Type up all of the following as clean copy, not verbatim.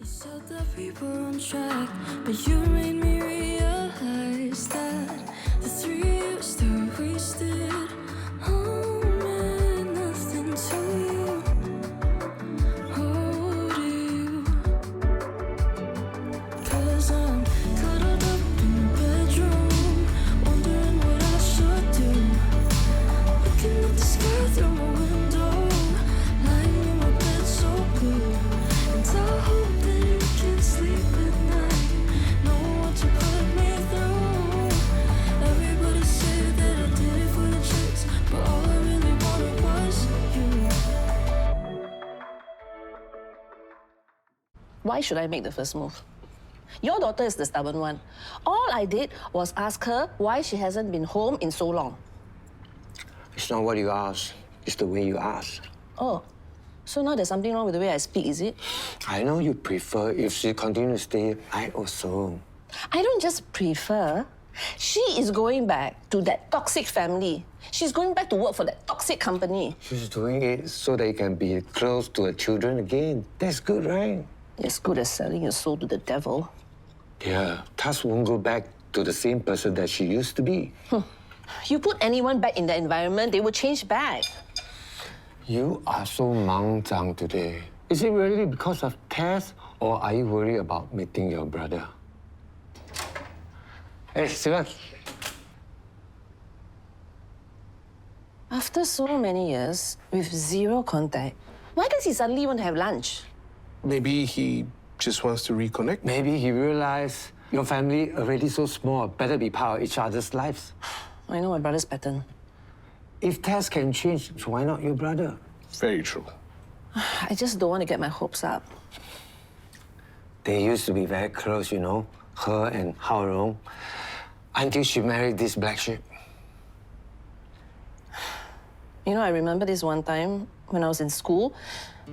They said that we were on track, but you made me realize that the 3 years that we wasted meant nothing to you. Oh, to you. 'Cause I'm cuddled up in the bedroom, wondering what I should do. Looking at the sky through my window, lying in my bed so blue. And I hope that you can sleep at night, know what you put me through. Everybody said that I did it for the chicks, but all I really wanted was you. Why should I make the first move? Your daughter is the stubborn one. All I did was ask her why she hasn't been home in so long. It's not what you ask, it's the way you ask. Oh, so now there's something wrong with the way I speak, is it? I know you prefer if she continues to stay, I also. I don't just prefer. She is going back to that toxic family. She's going back to work for that toxic company. She's doing it so that you can be close to her children again. That's good, right? As good as selling your soul to the devil. Yeah, Tas won't go back to the same person that she used to be. You put anyone back in that environment, they will change back. You are so mangjang today. Is it really because of Tess, or are you worried about meeting your brother? Hey, Sivan. After so many years, with zero contact, why does he suddenly want to have lunch? Maybe he just wants to reconnect. Maybe he realized your family already so small, better be part of each other's lives. I know my brother's pattern. If Tess can change, so why not your brother? Very true. I just don't want to get my hopes up. They used to be very close, you know, her and Hao Rong, until she married this black sheep. You know, I remember this one time when I was in school,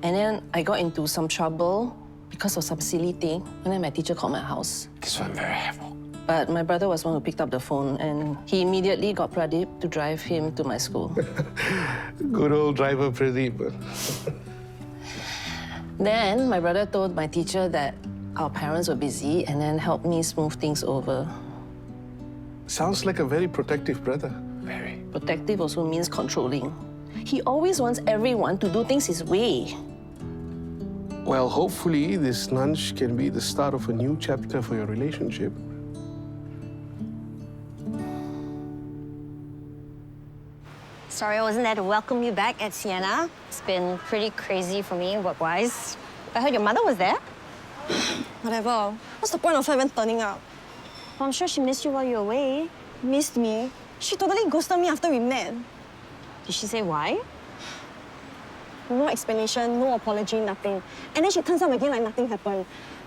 and then I got into some trouble because of some silly thing, and then my teacher called my house. This one very heavy. But my brother was one who picked up the phone, and he immediately got Pradeep to drive him to my school. Good old driver Pradeep. Then my brother told my teacher that our parents were busy and then helped me smooth things over. Sounds like a very protective brother. Very. Protective also means controlling. He always wants everyone to do things his way. Well, hopefully this lunch can be the start of a new chapter for your relationship. Sorry I wasn't there to welcome you back at Sienna. It's been pretty crazy for me work-wise. I heard your mother was there. Whatever. What's the point of her even turning up? Well, I'm sure she missed you while you were away. Missed me? She totally ghosted me after we met. Did she say why? No explanation, no apology, nothing. And then she turns up again like nothing happened.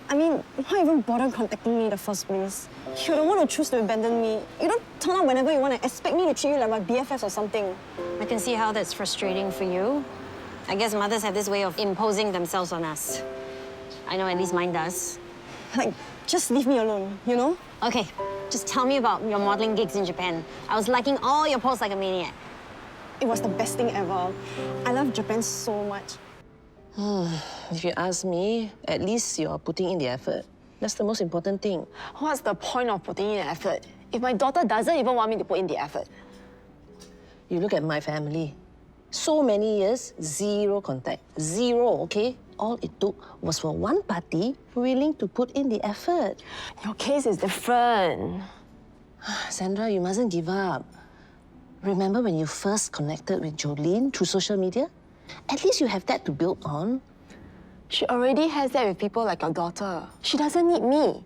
I mean, why even bother contacting me in the first place? You're the one who choose to abandon me. You don't turn up whenever you want to expect me to treat you like my BFFs or something. I can see how that's frustrating for you. I guess mothers have this way of imposing themselves on us. I know at least mine does. Like, just leave me alone, you know? Okay, just tell me about your modeling gigs in Japan. I was liking all your posts like a maniac. It was the best thing ever. I love Japan so much. If you ask me, at least you're putting in the effort. That's the most important thing. What's the point of putting in the effort if my daughter doesn't even want me to put in the effort? You look at my family. So many years, zero contact. Zero, okay? All it took was for one party willing to put in the effort. Your case is different. Sandra, you mustn't give up. Remember when you first connected with Jolene through social media? At least you have that to build on. She already has that with people like your daughter. She doesn't need me.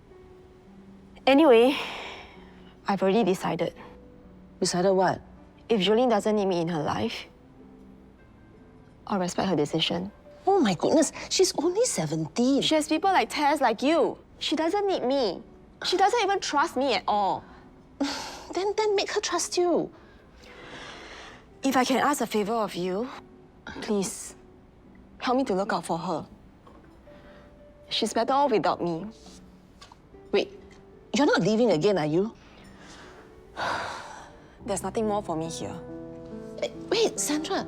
Anyway, I've already decided. Decided what? If Jolene doesn't need me in her life, I'll respect her decision. Oh my goodness, she's only 17. She has people like Tess, like you. She doesn't need me. She doesn't even trust me at all. Then make her trust you. If I can ask a favor of you, please, help me to look out for her. She's better off without me. Wait, you're not leaving again, are you? There's nothing more for me here. Wait, Sandra.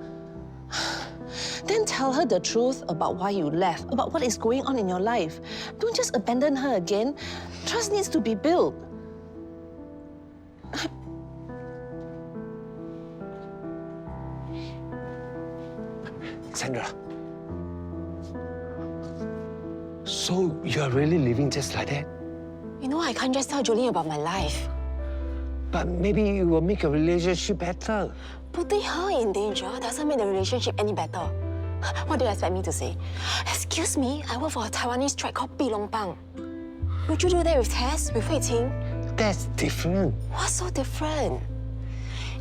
Then tell her the truth about why you left, about what is going on in your life. Don't just abandon her again. Trust needs to be built. Sandra. So you're really living just like that? You know, I can't just tell Jolene about my life. But maybe it will make a relationship better. Putting her in danger doesn't make the relationship any better. What do you expect me to say? Excuse me, I work for a Taiwanese tribe called Pilongpang. Would you do that with Tess, with Hui Qing? That's different. What's so different?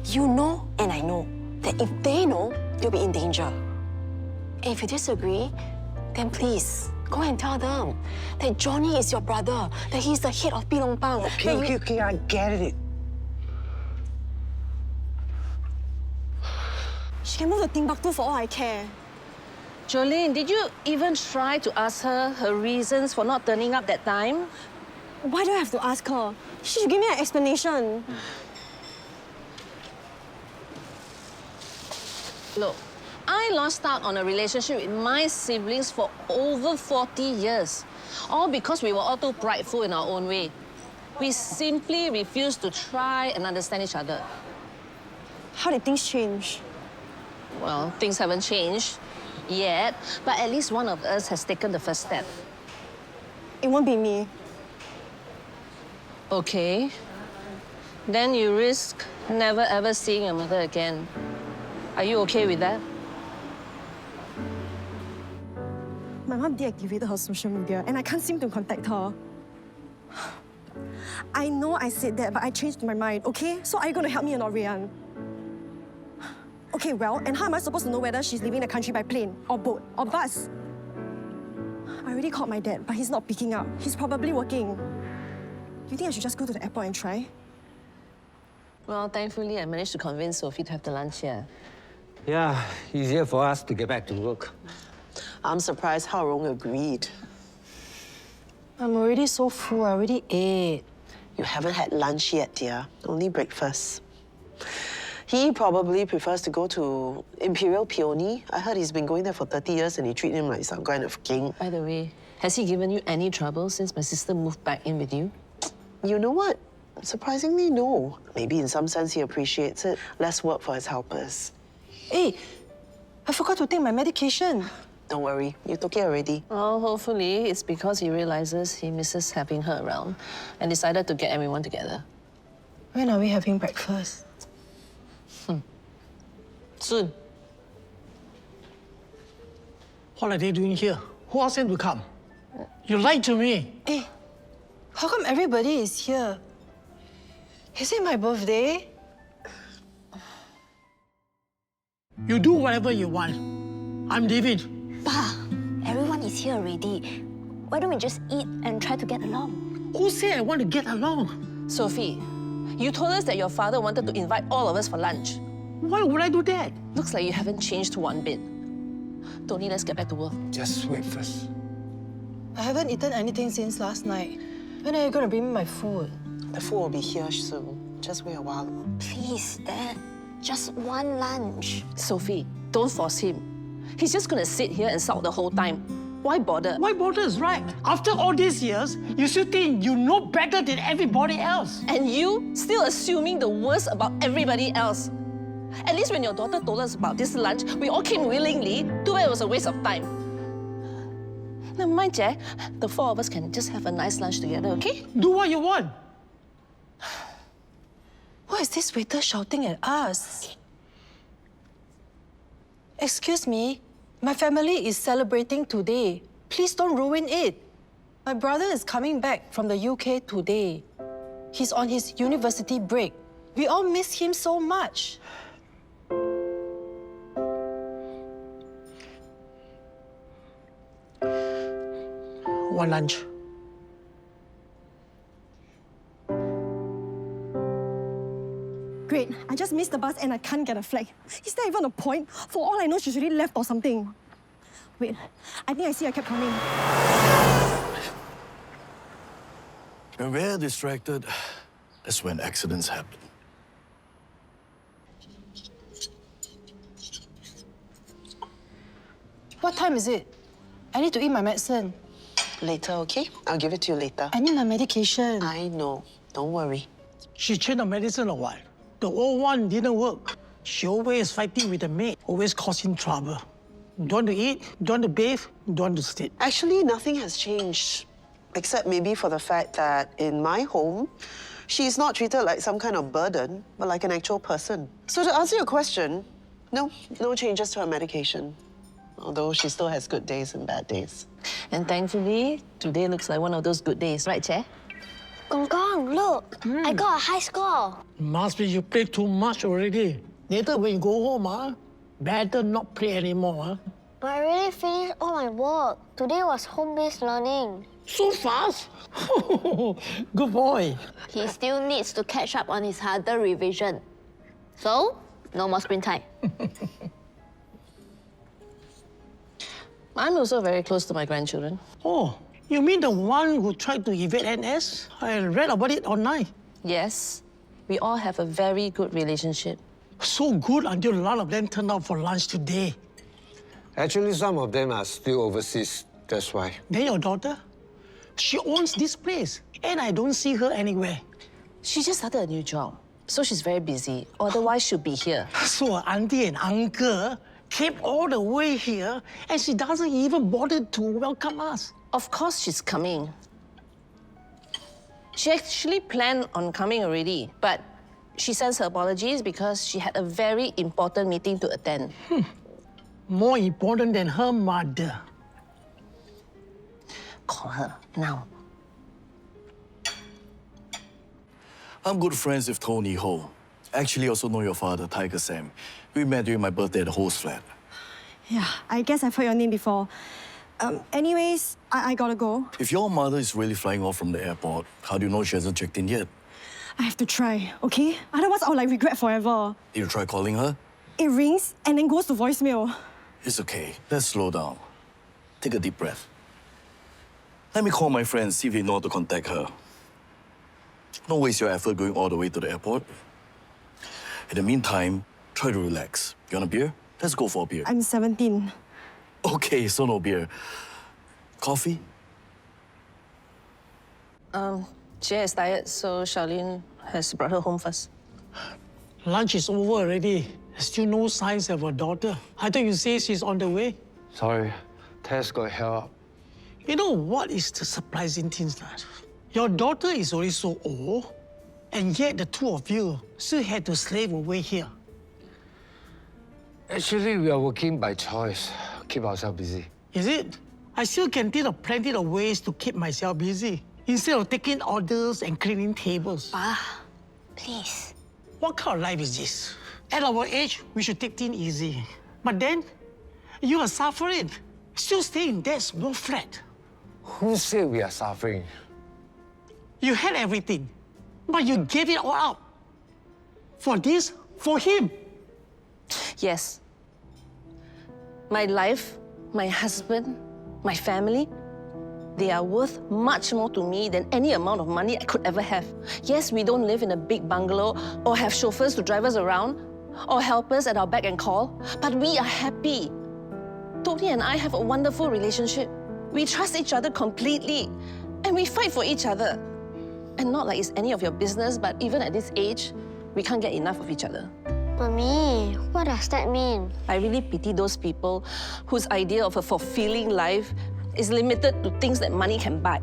You know and I know that if they know, you'll be in danger. And if you disagree, then please, go and tell them that Jonny is your brother, that he's the head of Pilongpang. Okay, I get it. She can move to Timbuktu for all I care. Jolene, did you even try to ask her reasons for not turning up that time? Why do I have to ask her? She should give me an explanation. Look, I lost out on a relationship with my siblings for over 40 years. All because we were all too prideful in our own way. We simply refused to try and understand each other. How did things change? Well, things haven't changed yet, but at least one of us has taken the first step. It won't be me. Okay. Then you risk never ever seeing your mother again. Are you okay with that? My mom deactivated her social media and I can't seem to contact her. I know I said that, but I changed my mind, okay? So are you going to help me or not, Ryan? Okay, well, and how am I supposed to know whether she's leaving the country by plane, or boat, or bus? I already called my dad, but he's not picking up. He's probably working. Do you think I should just go to the airport and try? Well, thankfully, I managed to convince Sophie to have the lunch here. Yeah, easier for us to get back to work. I'm surprised how Rong agreed. I'm already so full. I already ate. You haven't had lunch yet, dear. Only breakfast. He probably prefers to go to Imperial Peony. I heard he's been going there for 30 years and he treats him like some kind of king. By the way, has he given you any trouble since my sister moved back in with you? You know what? Surprisingly, no. Maybe in some sense he appreciates it. Less work for his helpers. Hey, I forgot to take my medication. Don't worry, you took it already. Well, hopefully it's because he realizes he misses having her around and decided to get everyone together. When are we having breakfast? Soon. What are they doing here? Who asked them to come? You lied to me. Hey, how come everybody is here? Is it my birthday? You do whatever you want. I'm leaving. Pa, everyone is here already. Why don't we just eat and try to get along? Who said I want to get along? Sophie, you told us that your father wanted to invite all of us for lunch. Why would I do that? Looks like you haven't changed one bit. Tony, let's get back to work. Just wait first. I haven't eaten anything since last night. When are you going to bring me my food? The food will be here soon. Just wait a while. Please, Dad. Just one lunch. Sophie, don't force him. He's just gonna sit here and sulk the whole time. Why bother? Why bother is right. After all these years, you still think you know better than everybody else. And you still assuming the worst about everybody else. At least when your daughter told us about this lunch, we all came willingly. Too bad it was a waste of time. Never mind, Jack. The four of us can just have a nice lunch together, okay? Do what you want. Why is this waiter shouting at us? Excuse me, my family is celebrating today. Please don't ruin it. My brother is coming back from the UK today. He's on his university break. We all miss him so much. Want lunch? Great, I just missed the bus and I can't get a flag. Is there even a point? For all I know, she's already left or something. Wait, I think I see a cab coming. When we're distracted, that's when accidents happen. What time is it? I need to eat my medicine. Later, okay? I'll give it to you later. I need my medication. I know. Don't worry. She changed the medicine or what? The old one didn't work. She always fighting with the maid, always causing trouble. Don't want to eat, don't want to bathe, don't want to sleep. Actually, nothing has changed. Except maybe for the fact that in my home, she's not treated like some kind of burden, but like an actual person. So to answer your question, no changes to her medication. Although she still has good days and bad days. And thankfully, today looks like one of those good days, right, Che? Gong Gong, look, I got a high score. Must be you play too much already. Later when you go home, better not play anymore. But I already finished all my work. Today was home-based learning. So fast? Good boy. He still needs to catch up on his harder revision. So, no more screen time. I'm also very close to my grandchildren. Oh, you mean the one who tried to evade NS? I read about it online. Yes, we all have a very good relationship. So good until none of them turned out for lunch today. Actually, some of them are still overseas. That's why. Then your daughter? She owns this place, and I don't see her anywhere. She just started a new job, so she's very busy. Otherwise, she'll be here. So auntie and uncle came all the way here, and she doesn't even bother to welcome us. Of course she's coming. She actually planned on coming already, but she sends her apologies because she had a very important meeting to attend. More important than her mother. Call her now. I'm good friends with Tony Ho. Actually, also know your father, Tiger Sam. We met during my birthday at the host flat. Yeah, I guess I've heard your name before. Anyways, I gotta go. If your mother is really flying off from the airport, how do you know she hasn't checked in yet? I have to try, okay? Otherwise, I'll regret forever. Did you try calling her? It rings and then goes to voicemail. It's okay. Let's slow down. Take a deep breath. Let me call my friends, see if they know how to contact her. Don't waste your effort going all the way to the airport. In the meantime, try to relax. You want a beer? Let's go for a beer. I'm 17. Okay, so no beer. Coffee? Jay is tired, so Charlene has brought her home first. Lunch is over already. Still no signs of her daughter. I thought you say she's on the way. Sorry, Tess got held up. You know what is the surprising thing that your daughter is already so old, and yet the two of you still had to slave away here. Actually, we are working by choice. Keep ourselves busy. Is it? I still can think of plenty of ways to keep myself busy instead of taking orders and cleaning tables. Pa, please. What kind of life is this? At our age, we should take things easy. But then, you are suffering. Still stay in that small flat. Who said we are suffering? You had everything, but you gave it all up. For this, for him. Yes. My life, my husband, my family, they are worth much more to me than any amount of money I could ever have. Yes, we don't live in a big bungalow or have chauffeurs to drive us around or helpers at our beck and call, but we are happy. Tony and I have a wonderful relationship. We trust each other completely, and we fight for each other. And not like it's any of your business, but even at this age, we can't get enough of each other. Mommy, what does that mean? I really pity those people whose idea of a fulfilling life is limited to things that money can buy.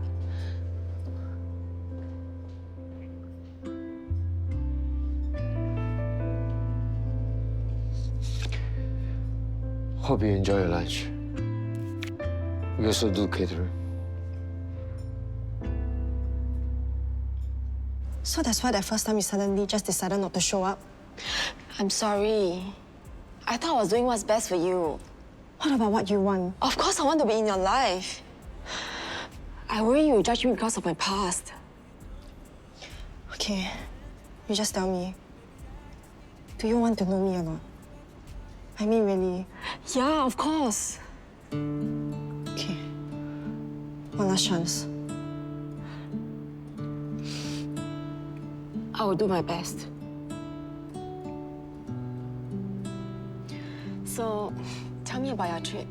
Hope you enjoy your lunch. We also do catering. So that's why that first time you suddenly just decided not to show up? I'm sorry. I thought I was doing what's best for you. What about what you want? Of course I want to be in your life. I worry you will judge me because of my past. Okay, you just tell me. Do you want to know me or not? I mean, really. Yeah, of course. Okay. One last chance. I will do my best. So, tell me about your trip.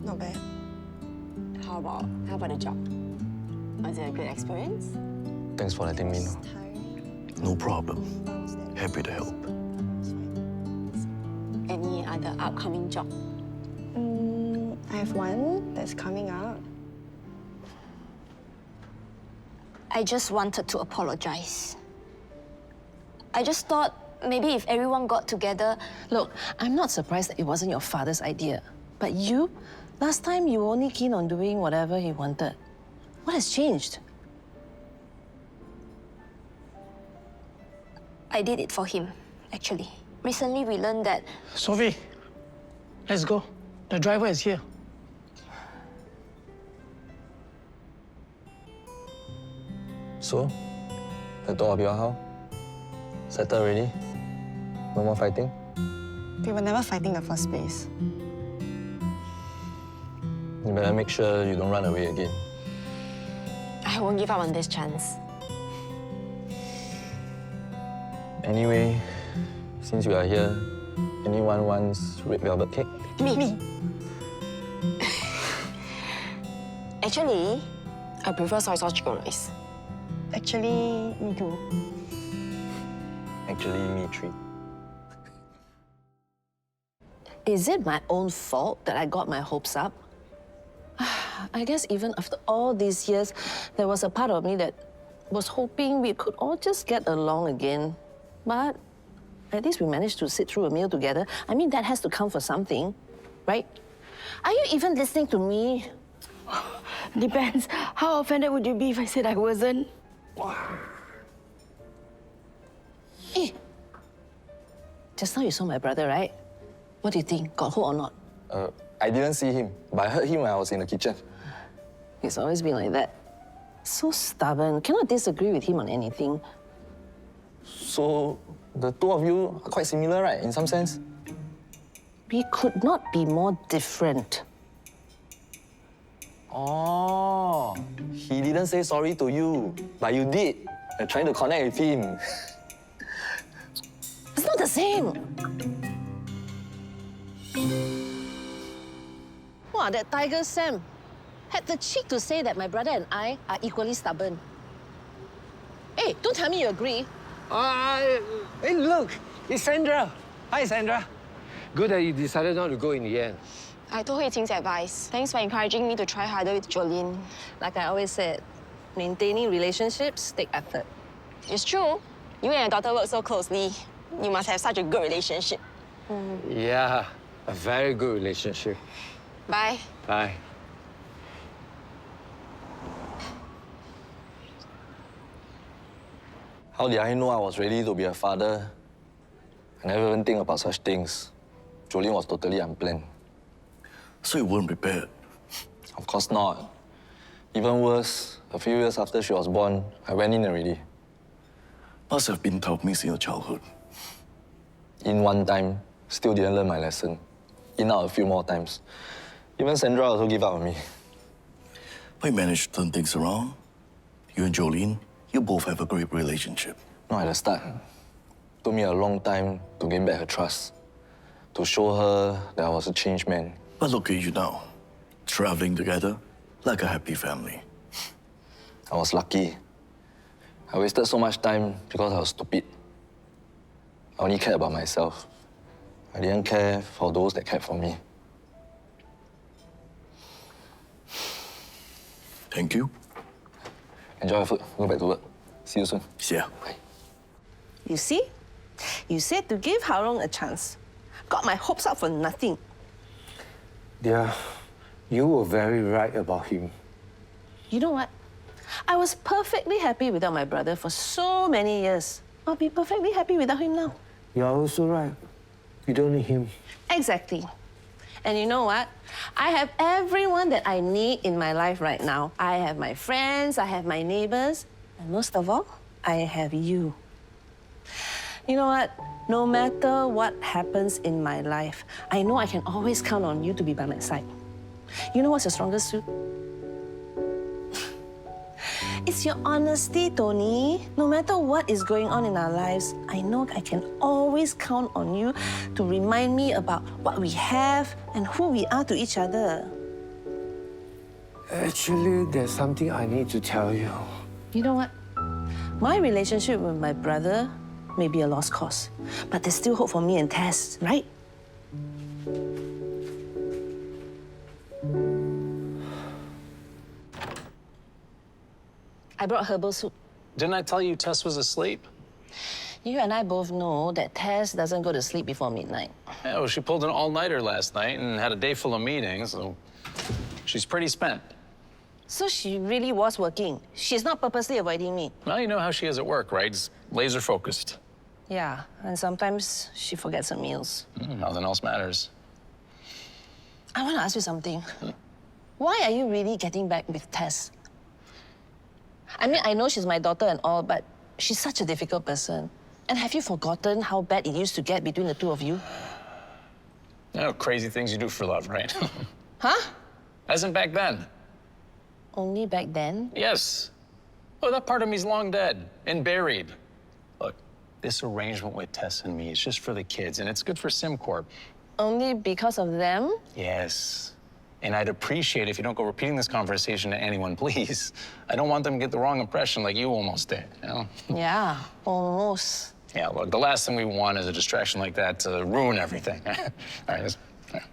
Not bad. How about the job? Was it a good experience? Thanks for letting me know. No problem. Happy to help. Any other upcoming job? I have one that's coming up. I just wanted to apologize. I just thought maybe if everyone got together... Look, I'm not surprised that it wasn't your father's idea. But you, last time you were only keen on doing whatever he wanted. What has changed? I did it for him, actually. Recently, we learned that... Sophie, let's go. The driver is here. So, the door of your house? Settled already? No more fighting? We were never fighting in the first place. You better make sure you don't run away again. I won't give up on this chance. Anyway, since you are here, anyone wants red velvet cake? Me. Actually, I prefer soy sauce chicken rice. Actually, me too. Actually, me too. Is it my own fault that I got my hopes up? I guess even after all these years, there was a part of me that was hoping we could all just get along again. But at least we managed to sit through a meal together. I mean, that has to count for something, right? Are you even listening to me? Depends. How offended would you be if I said I wasn't? Hey, just now you saw my brother, right? What do you think? Got hold or not? I didn't see him, but I heard him when I was in the kitchen. He's always been like that. So stubborn. Cannot disagree with him on anything. So, the two of you are quite similar, right, in some sense? We could not be more different. Oh, he didn't say sorry to you, but you did. You're trying to connect with him. It's not the same. Wow, that Tiger Sam had the cheek to say that my brother and I are equally stubborn. Hey, don't tell me you agree. Hey, look, it's Sandra. Hi, Sandra. Good that you decided not to go in the end. I told Hui Qing's advice. Thanks for encouraging me to try harder with Jolene. Like I always said, maintaining relationships take effort. It's true. You and your daughter work so closely. You must have such a good relationship. Yeah, a very good relationship. Bye. Bye. How did I know I was ready to be a father? I never even think about such things. Jolene was totally unplanned. So you weren't prepared? Of course not. Even worse, a few years after she was born, I went in already. Must have been tough missing your childhood. In one time, still didn't learn my lesson. In out a few more times. Even Sandra also gave up on me. But you managed to turn things around. You and Jolene, you both have a great relationship. Not at the start. Took me a long time to gain back her trust. To show her that I was a changed man. But look at you now, traveling together like a happy family. I was lucky. I wasted so much time because I was stupid. I only cared about myself. I didn't care for those that cared for me. Thank you. Enjoy your food. Go back to work. See you soon. See ya. Bye. You see? You said to give Harong a chance. Got my hopes up for nothing. Dear, you were very right about him. You know what? I was perfectly happy without my brother for so many years. I'll be perfectly happy without him now. You're also right. You don't need him. Exactly. And you know what? I have everyone that I need in my life right now. I have my friends, I have my neighbors, and most of all, I have you. You know what? No matter what happens in my life, I know I can always count on you to be by my side. You know what's your strongest suit? It's your honesty, Tony. No matter what is going on in our lives, I know I can always count on you to remind me about what we have and who we are to each other. Actually, there's something I need to tell you. You know what? My relationship with my brother may be a lost cause, but there's still hope for me and Tess, right? I brought herbal soup. Didn't I tell you Tess was asleep? You and I both know that Tess doesn't go to sleep before midnight. Yeah, well, she pulled an all-nighter last night and had a day full of meetings, so she's pretty spent. So she really was working. She's not purposely avoiding me. Well, you know how she is at work, right? Just laser-focused. Yeah, and sometimes she forgets her meals. Nothing else matters. I want to ask you something. Why are you really getting back with Tess? I mean, I know she's my daughter and all, but she's such a difficult person. And have you forgotten how bad it used to get between the two of you? You know, crazy things you do for love, right? Huh? As in back then. Only back then? Yes. Oh, that part of me's long dead and buried. Look, this arrangement with Tess and me is just for the kids, and it's good for SimCorp. Only because of them? Yes. And I'd appreciate if you don't go repeating this conversation to anyone, please. I don't want them to get the wrong impression like you almost did, you know? Yeah, almost. Yeah, look, the last thing we want is a distraction like that to ruin everything. All right, let's... Okay.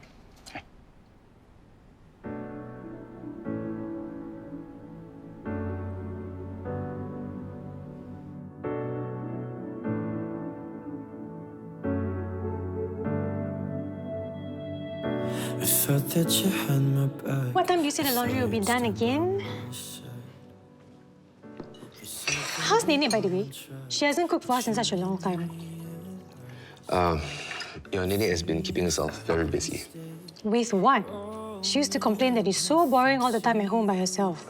What time do you say the laundry will be done again? How's Nene, by the way? She hasn't cooked for us in such a long time. Nene has been keeping herself very busy. With what? She used to complain that it's so boring all the time at home by herself.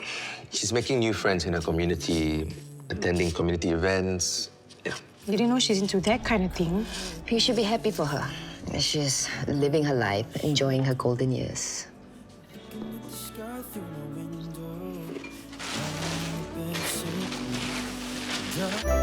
She's making new friends in her community, attending community events. Yeah. Didn't know she's into that kind of thing. You should be happy for her. She's living her life, enjoying her golden years. Down.